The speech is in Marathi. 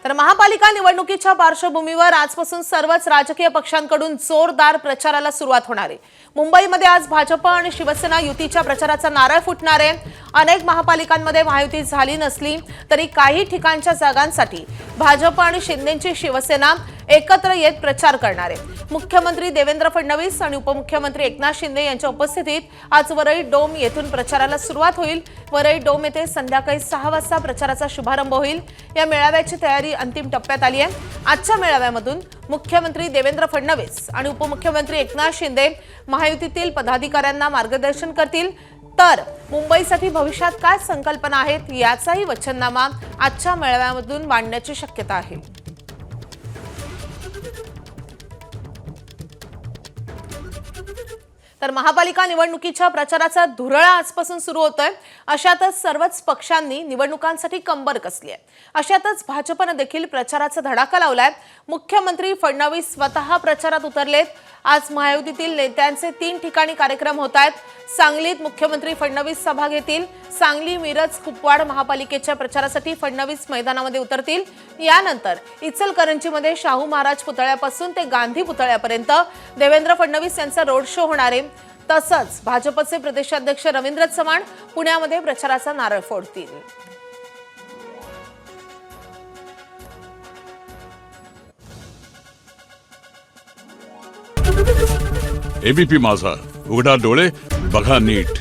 तर महापालिका निवडणुकीच्या पार्श्वभूमीवर आजपासून सर्वच राजकीय पक्षांकडून जोरदार प्रचाराला सुरुवात होणार आहे। मुंबईमध्ये आज भाजप आणि शिवसेना युतीच्या प्रचाराचा नारळ फुटणार आहे। अनेक महापालिकांमध्ये महायुती झाली नसली तरी काही ठिकाणच्या जागांसाठी भाजप आणि शिंदेची शिवसेना एकत्र येत प्रचार करणार आहे। मुख्यमंत्री देवेंद्र फडणवीस आणि उपमुख्यमंत्री एकनाथ शिंदे यांच्या उपस्थितीत आज वरळी डोम येथून प्रचाराला सुरुवात होईल। वरळी डोम येथे संध्याकाळी 6 वाजता प्रचाराचा शुभारंभ होईल। या मेळाव्याची तयारी अंतिम टप्प्यात आली आहे। आजच्या मेळाव्यामधून मुख्यमंत्री देवेंद्र फडणवीस आणि उपमुख्यमंत्री एकनाथ शिंदे महायुतीतील पदाधिकाऱ्यांना मार्गदर्शन करतील। तर मुंबईसाठी भविष्यात काय संकल्पना आहेत याचाही वचननामा आजच्या मेळाव्यामधून मांडण्याची शक्यता आहे। तर महापालिका निवडणुकीच्या प्रचाराचा धुरळा आजपासून सुरू होतोय। अशातच सर्वच पक्षांनी निवडणुकांसाठी कंबर कसली आहे। अशातच भाजपने देखील प्रचाराचा धडाका लावलाय। मुख्यमंत्री फडणवीस स्वतः प्रचारात उतरलेत। आज महायुतीतील नेत्यांचे 3 ठिकाणी कार्यक्रम होत आहेत। सांगलीत मुख्यमंत्री फडणवीस सभा घेतील। सांगली, मिरज, कुपवाड महापालिकेच्या प्रचारासाठी फडणवीस मैदानामध्ये उतरतील। यानंतर इचलकरंजीमध्ये शाहू महाराज पुतळ्यापासून ते गांधी पुतळ्यापर्यंत देवेंद्र फडणवीस यांचा रोड शो होणार आहे। तसंच भाजपचे प्रदेशाध्यक्ष रवींद्र चव्हाण पुण्यामध्ये प्रचाराचा नारळ फोडतील। एबीपी माझा, उघडा डोळे बघा नीट।